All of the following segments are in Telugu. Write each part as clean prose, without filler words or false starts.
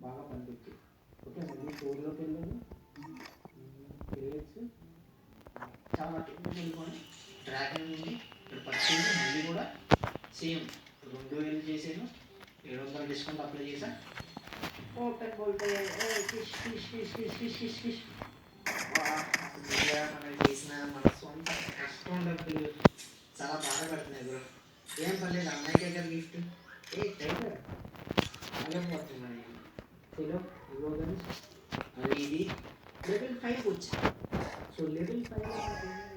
బాగా పనిపించింది. ఓకే, మళ్ళీ స్టోర్లోకి వెళ్ళాను. క్రేట్స్ చాలా కిందకి వెళ్ళిపోయి డ్రాగన్ నుండి ఇక్కడ పర్చేజ్ మళ్ళీ కూడా సేమ్ 2000 చేసాను, 700 డిస్కౌంట్ అప్లై చేశాను. Open bolt fish fish fish fish fish fish fish మనం చేసిన మన సొంత కష్టం డబ్బులు చాలా బాధపడుతున్నాయి బ్రో. ఏం పర్లేదు, అమ్మాయికే కదా గిఫ్ట్. టైగర్ ఆగపోతున్నాయి చలో ఇగో గన్స్. అది ఇది లెవెల్ 5 వచ్చింది. సో లెవెల్ 5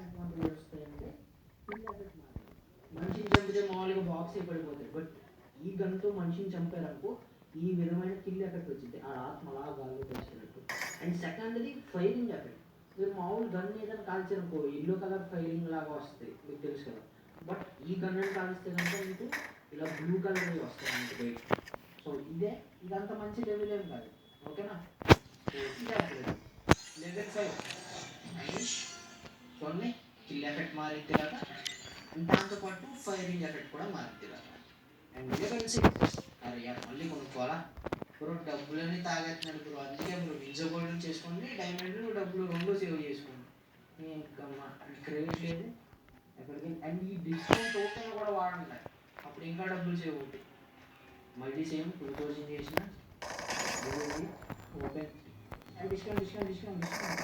అడ్వాంటేజ్ వస్తాయంటే మనిషిని చంపితే మామూలుగా బాక్స్ పడిపోతాయి. బట్ ఈ గన్తో మనిషిని చంపారనుకో ఈ విధమైన కిల్ ఎఫెక్ట్ వచ్చింది, ఆ ఆత్మ అలా గాల్లో తెచ్చినట్టు. అండ్ సెకండ్ది ఫైరింగ్ ఎఫెక్ట్. మీరు మామూలు గన్ ఏదైనా కాల్చారనుకో ఎల్లో కలర్ ఫైరింగ్ లాగా వస్తాయి, మీకు తెలుసు కదా. బట్ ఈ గన్ అని కాల్స్తే కనుక మీకు ఇలా బ్లూ కలర్ వస్తాయి మీకు బయట. సో ఇదంతా మంచి లెవెల్ ఏం కాదు, ఓకేనా. సో ఇదే లెవెల్ 5 చూడండి, కిల్ ఎఫెక్ట్ మారింది కదా, దాంతోపాటు ఫైరింగ్ ఎఫెక్ట్ కూడా మారింది కదా. అండ్ లెవెల్ 6 అరే యార్ మళ్ళీ కొనుక్కోవాలా బ్రో, డబ్బులన్నీ తాగేస్తున్నాడు బ్రో. అందుకే బ్రో నిజ గోల్డ్ చేసుకోండి, డైమండ్ డబ్బులు 2 సేవ్ చేసుకోండి. క్రెడిట్ లేదు ఎక్కడికి. అండ్ ఈ డిస్కౌంట్ టోకెన్ కూడా వాడండి, అప్పుడు ఇంకా డబ్బులు సేవ్ అవుతాయి. మళ్ళీ సేమ్ 2000 చేసిన open and discount discount discount discount.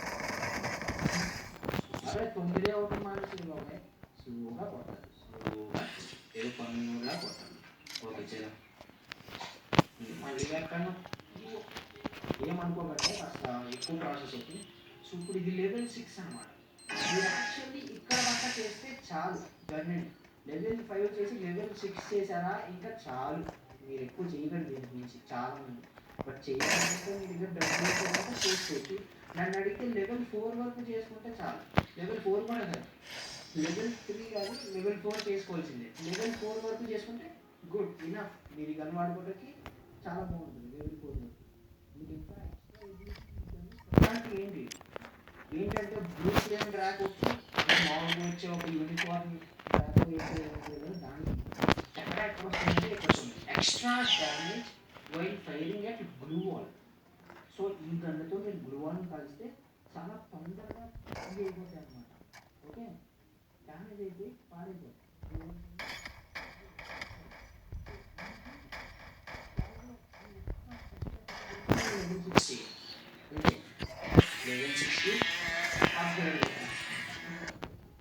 అరే 9 అవుతుంది మానేసి బాబాయ్, స్లోగా కొట్టాలి, స్లోగా ఏదో పన్నులా కొట్టాలి. ఓకే చలో మళ్ళీ ఎక్కడ ఏమనుకోకండి, కాస్త ఎక్కువ ప్రాసెస్ అవుతుంది. సో ఇప్పుడు ఇది లెవెల్ 6 అనమాట. మీరు యాక్చువల్లీ ఇక్కడ దాకా చేస్తే చాలు. గవర్నమెంట్ లెవెల్ 5 చేసి లెవెల్ 6 చేశారా ఇంకా చాలు, మీరు ఎక్కువ చేయగలరు దీని గురించి చాలా మంది. బట్ చేయాలంటే మీ దగ్గర డబ్బులు చేసుకోవచ్చు. నన్ను అడిగితే లెవెల్ 4 వరకు చేసుకుంటే చాలు. లెవెల్ 4 కూడా కాదు, లెవెల్ 3 కానీ లెవెల్ 4 చేసుకోవాల్సిందే. లెవెల్ 4 వరకు చేసుకుంటే గుడ్ ఇనఫ్, మీరు గన్ వాడుకోవడానికి చాలా బాగుంటుంది. లెవెల్ 4 మీకు ఇంకా ఎక్స్ట్రా ఏంటంటే బ్లూ ఫ్లేమ్ ర్యాక్ వచ్చి మామూలుగా వచ్చే ఒక యూనిఫార్మ్ దానికి ఎక్కడ వస్తుందంటే extra damage while firing at glue wall. So ఈ గన్నుతో మీరు గ్లూ వాల్ని కలిస్తే చాలా తొందరగా అయిపోతాయి అన్నమాట. ఓకే, డ్యామేజ్ అయితే పారైపోతుంది. లెవెల్ 60 అప్గ్రేడ్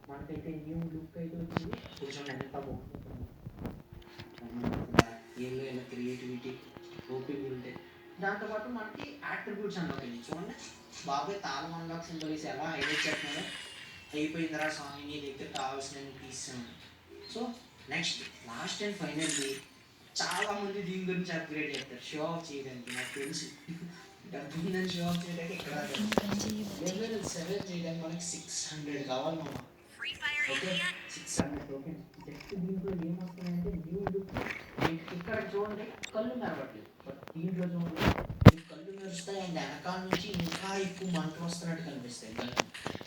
మనకైతే న్యూ లుక్ అయితే వచ్చింది. కొంచెం ఎంత బాగుంటుంది, ఏదో ఇలా క్రియేటివిటీ ఓపిక ఉంటే. దాంతోపాటు మనకి యాట్రిబ్యూట్స్ అన్నమాట. చూడండి బాబాయ్ తాళం అన్లాక్ సింబల్ వేసి ఎలా హైలైట్ చేస్తున్నారో, అయిపోయిందిరా స్వామి నీ దగ్గర కావాల్సిన తీసాను. So next last and finally చాలా మంది దీని గురించి అప్గ్రేడ్ చేస్తారు షో ఆఫ్ చేయడానికి. నాకు తెలుసు డబ్బుందని షో ఆఫ్ చేయడానికి ఇక్కడ లెవెల్ 7 చేయడానికి మనకి 600 కావాలి మామ. Okay 600 tokens. జస్ట్ దీంట్లో ఏమొస్తున్నాయంటే న్యూ లుక్. ఇక్కడ చూడండి కళ్ళు మెరవట్లేదు, బట్ దీంట్లో చూడండి మీకు కళ్ళు మెరుస్తాయి. అండ్ వెనకాల నుంచి ఇంకా ఎక్కువ మంటలు వస్తున్నట్టు కనిపిస్తాయి.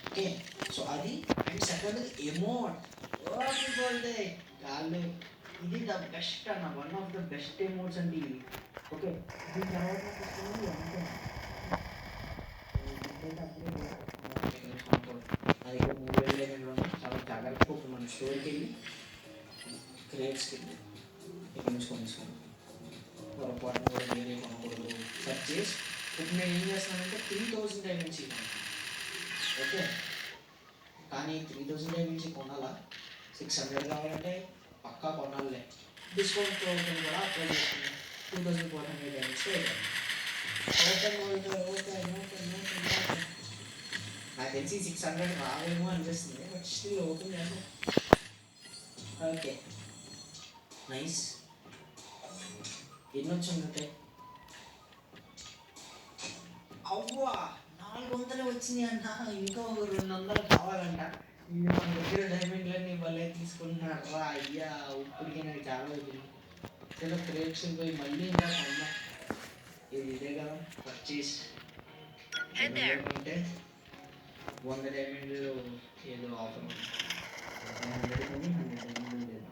ఓకే సో అది. అండ్ సెకండ్ ఎమోట్ ఓకే గాల్లో ఇది ద బెస్ట్ అన్న, one of the best emotes అంటే ఇది. ఓకే దీని తర్వాత అది 3000 చాలా జాగ్రత్తగా ఒక మన స్టోర్కి వెళ్ళి క్రేట్స్కి వెళ్ళి ఇక్కడ నుంచి కొనుక్కోండి. పొరపాటున కూడా వేరే కొనకూడదు. సెర్చ్ చేసి ఇప్పుడు నేను ఏం చేస్తున్నానంటే 3000 డైమండ్స్ ఇవ్వండి. ఓకే కానీ 3000 డైమండ్స్ కొనాలా, 600 కావాలంటే పక్కా కొనాలే. డిస్కౌంట్ టోకెన్ కూడా అప్లై చేస్తుంది. 2400 డైమండ్స్ నాకు తెలిసి 600 రావేమో అనిపిస్తుంది, బట్ స్టిల్ ఓపెన్ చేద్దాం. Okay nice. ఎన్ని వచ్చిందంటే అవ్వా 400 వచ్చినాయి అన్న, ఇంకా ఒక 200 కావాలంట. ఇది మన దగ్గర డైమండ్లన్నీ భలే తీసుకుంటున్నారు రా అయ్యా. ఇప్పటికే నాకు చాలా వచ్చింది. చిన్న క్రేట్స్ పోయి మళ్ళీ ఇంకా కొన్నా. ఇదే కదా పర్చేస్ అంటే 100 డైమండ్లు ఏదో ఆఫర్ ఉంది. 100 డైమండ్లు లేదు.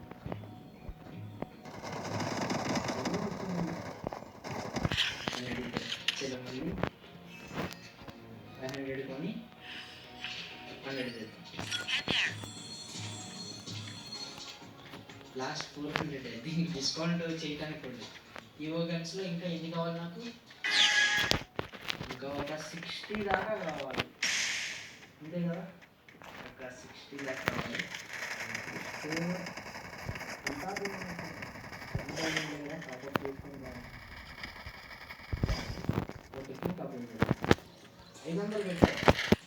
లాస్ట్ 400 దీనికి డిస్కౌంట్ చేయడానికి ఉంది. ఈవో గన్స్లో ఇంకా ఎన్ని కావాలి నాకు? ఇంకా ఒక 60 దాకా కావాలి అంతే కదా, ఒక 60 దాకా కావాలి. సో ఇంకా కాపర్ చేసుకుందాం. ఒకటి కబుల్ 500 పెట్టారు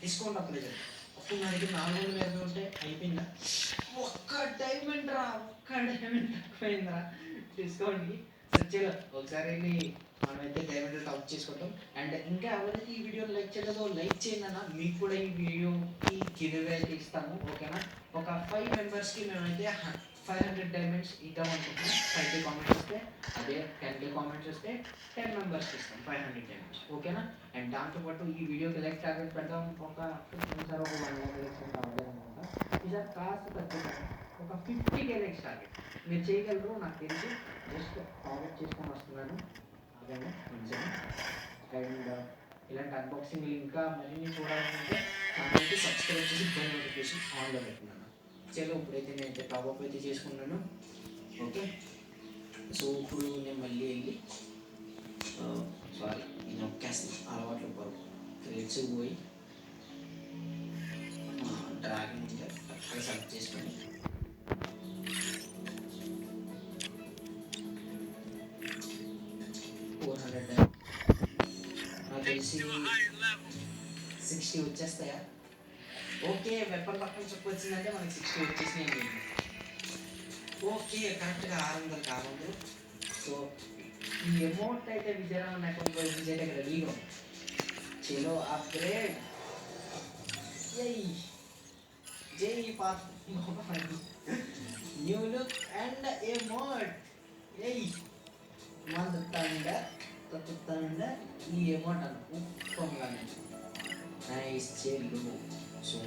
డిస్కౌంట్ అప్లై చేయాలి. అప్పుడు నా దగ్గర 400 ఉంటే అయిపోయిందా? ఒక్క డైమండ్ తక్కువైందిరా డిస్కౌంట్కి. చలో ఒకసారి వెళ్ళి మనమైతే డైమండ్ టాప్ చేసుకుంటాం. అండ్ ఇంకా ఎవరైతే ఈ వీడియో లైక్ చేయలేదో లైక్ చేయండి అన్న, మీకు కూడా ఈ వీడియోకి గివ్ అయితే ఇస్తాము ఓకేనా. ఒక 5 మెంబర్స్కి మేమైతే 500 డైమండ్స్ ఇద్దామనుకుంటున్నాం. 5K కామెంట్స్ వస్తే, అదే 10K కామెంట్స్ వస్తే 10 మెంబర్స్కి ఇస్తాం 500 డైమండ్స్ ఓకేనా. అండ్ దాంతోపాటు ఈ వీడియోకి లైక్ టార్గెట్ పెడదాం. ఒక 1 lakh లైక్స్ అంటే అవ్వలేదన్నమాట. ఈసారి కాస్త తగ్గుతాం, ఒక 50K లైక్స్ టార్గెట్ మీరు చేయగలరు నాకు తెలిసి. జస్ట్ టార్గెట్ చేసుకొని వస్తున్నాను అదేనా మంచిగా. అండ్ ఇలాంటి అన్బాక్సింగ్ ఇంకా మరిన్ని చూడాలనుకుంటే ఛానల్కి సబ్స్క్రైబ్ చేసి బెల్ నోటిఫికేషన్ ఆన్లో పెట్టుకున్నాను. చలో ఇప్పుడైతే నేను టాప్అప్ అయితే చేసుకున్నాను ఓకే. సో ఇప్పుడు నేను మళ్ళీ వెళ్ళి సారీ నేను నొక్కేస్తాను అలవాట్లు పరువు క్రియేట్స్ పోయి డ్రాగన్ ఉంటే అక్కడ సెలెక్ట్ చేసుకొని నాకు తెలిసి 60 వచ్చేస్తాయా? ఓకే వెపన్ పక్కన చెప్పు వచ్చిందంటే మనకి 60 వచ్చేసినాయి. ఓకే కరెక్ట్గా 600 కావాలి. సో ఈ అమౌంట్ అయితే విజయరామన్ అకౌంట్లో విజయ్ దగ్గర రెడీగా ఉంది. చలో అప్గ్రేడ్ జై పాత న్యూ లుక్ అండ్ ఎమోట్ మంద తండ ఈ ఎమోట్ అన్న ఉప్పంగానే నైస్ చెల్లు. సో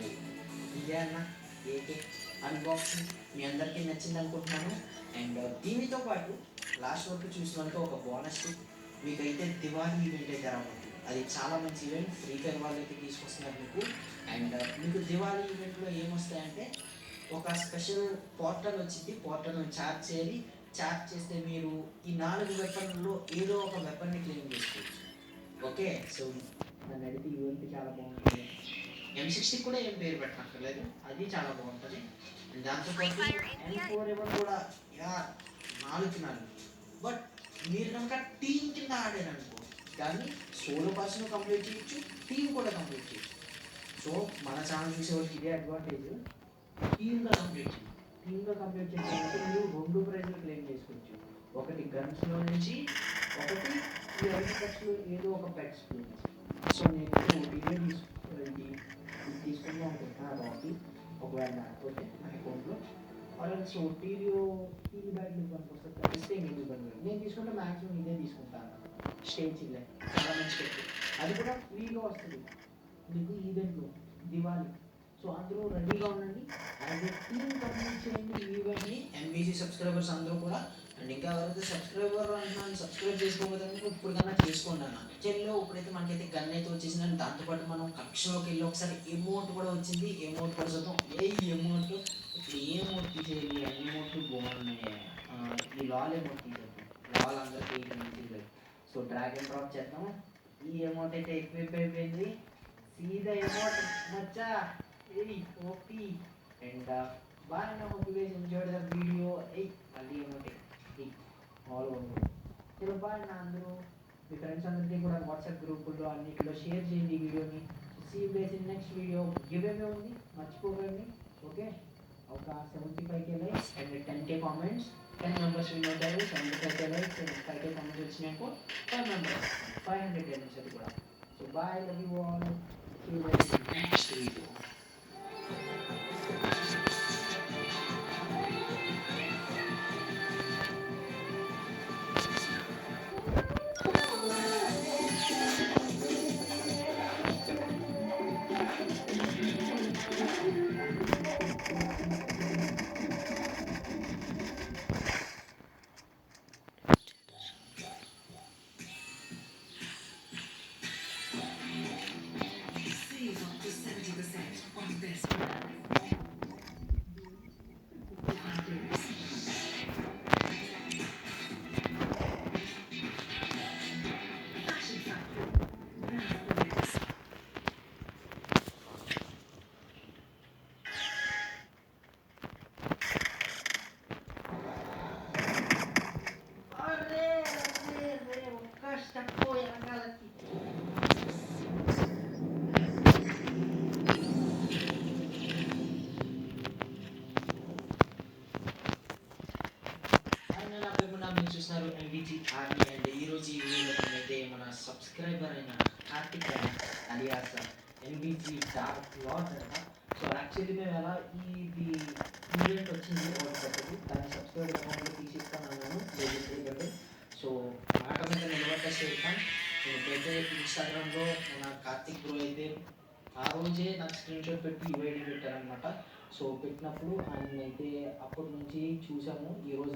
ఇదే అన్న ఏకే అన్బాక్సింగ్ మీ అందరికీ నచ్చింది అనుకుంటున్నాను. అండ్ దీనితో పాటు లాస్ట్ వరకు చూసినందుకు ఒక బోనస్ మీకైతే దివాళీ ఈవెంట్ అయితే రాబోతుంది. అది చాలా మంచి ఈవెంట్, ఫ్రీ ఫైర్ వాళ్ళు అయితే తీసుకొస్తున్నారు మీకు. అండ్ మీకు దివాళీ ఈవెంట్లో ఏమొస్తాయంటే ఒక స్పెషల్ పోర్టల్ వచ్చింది, పోర్టల్ని ఛార్జ్ చేయాలి. ఛార్జ్ చేస్తే మీరు ఈ 4 వెపన్లలో ఏదో ఒక వెపన్ని క్లెయిమ్ చేసుకోవచ్చు ఓకే. సో నన్ను అడిగితే ఈవెంట్ చాలా బాగుంటుంది. M60 కూడా ఏం పేరు పెట్టనక్కర్లేదు, అది చాలా బాగుంటుంది. దాంతోపాటు M4 కూడా 4 బట్ మీరు కనుక టీం కింద ఆడారనుకో కానీ సోలో పర్సన్ కంప్లీట్ చేయొచ్చు, టీం కూడా కంప్లీట్ చేయొచ్చు. సో మన ఛానల్ చూసేవాళ్ళకి ఇదే అడ్వాంటేజ్, టీమ్గా కంప్లీట్ చేయాలి. టీమ్గా కంప్లీట్ చేయాలంటే మీరు 2 ప్రైజ్లు క్లెయిమ్ చేసుకోవచ్చు. ఒకటి గన్స్లో నుంచి, ఒకటి ఈ 5 పెట్స్లో ఏదో ఒక పెట్స్ నుంచి. సో నేను ఇదే తీసుకుంటూ అనుకుంటున్నాను రాకి ఒకవేళ ఓకే నా అకౌంట్లో. ఆల్రెడీ సో టీవీ బ్యాగ్ ఇవ్వడానికి వస్తుంది ఇస్తే మీకు ఇబ్బంది. నేను తీసుకుంటే మ్యాక్సిమం ఇదే తీసుకుంటాను. స్టేజ్ ఇల్లే చాలా మంచి పెట్టి అది కూడా ఫ్రీగా వస్తుంది మీకు ఈవెంట్లో దివాళీ. సో అందరూ రెడీగా ఉండండి. యాజ్ ఏ టీమ్ కంప్లీట్ చేయండి ఈ ఈవెంట్ని. ఎంబీసీ సబ్స్క్రైబర్స్ అందరూ కూడా. అండ్ ఇంకా ఎవరైతే సబ్స్క్రైబర్ అంటున్నాను సబ్స్క్రైబ్ చేసుకోకపోతే ఇప్పుడు కన్నా చేసుకోండి అన్న. చెల్లో ఇప్పుడైతే మనకైతే గన్ అయితే వచ్చేసిందని దాంతోపాటు మనం కక్షలోకి వెళ్ళి ఒకసారి ఎమౌంట్ కూడా వచ్చింది. ఎమౌంట్ కూడా చూద్దాం. ఎమౌంట్ ఇప్పుడు ఎమౌంట్ తీసేయాలి, ఎమౌంట్లు బాగున్నాయి. ఈ లాల్ ఎమౌంట్ తీసేద్దాం, లాల్ అందరికీ మంచిది. సో డ్రాగన్ డ్రాప్ చేద్దాం. ఈ అమౌంట్ అయితే ఎక్కువ అయిపోయింది. సీదా amount Maccha OP. And bye నా hope you guys enjoyed the video. మళ్ళీ అమౌంట్ ఆల్ ఓవర్. చలో బాయ్ నా. అందరూ మీ ఫ్రెండ్స్ అందరికీ కూడా వాట్సాప్ గ్రూపుల్లో అన్నింటిలో షేర్ చేయండి ఈ వీడియోని. See you guys in next video. Give away ఉంది మర్చిపోకండి ఓకే. ఒక 75K likes and 10K comments. 10 members win అవుతారు. 75K likes and 5K comments వచ్చినాక 10 మెంబర్స్ 500 డైమండ్స్ అది కూడా. So bye, love you all. See you guys in next video. Save up to 70% on this plan. Subscriber అయిన Karthik alias NBG dark lord అంట. సో యాక్చువల్లీ మేము ఎలా ఇది ఈవెంట్ వచ్చింది ఒకటి కొత్తది, దాన్ని సబ్స్క్రైబర్ అకౌంట్లో తీసిస్తాను నేను ఎందుకంటే సో మాట మీద నిలబడ్డ శ్రీకాంత్. సో ఇప్పుడైతే ఇన్స్టాగ్రామ్లో మన కార్తిక్ బ్రో అయితే ఆ రోజే నాకు స్క్రీన్ షాట్ పెట్టి యూఐడి పెట్టారనమాట. సో పెట్టినప్పుడు ఆయన అయితే అప్పటి నుంచి చూసాము, ఈరోజు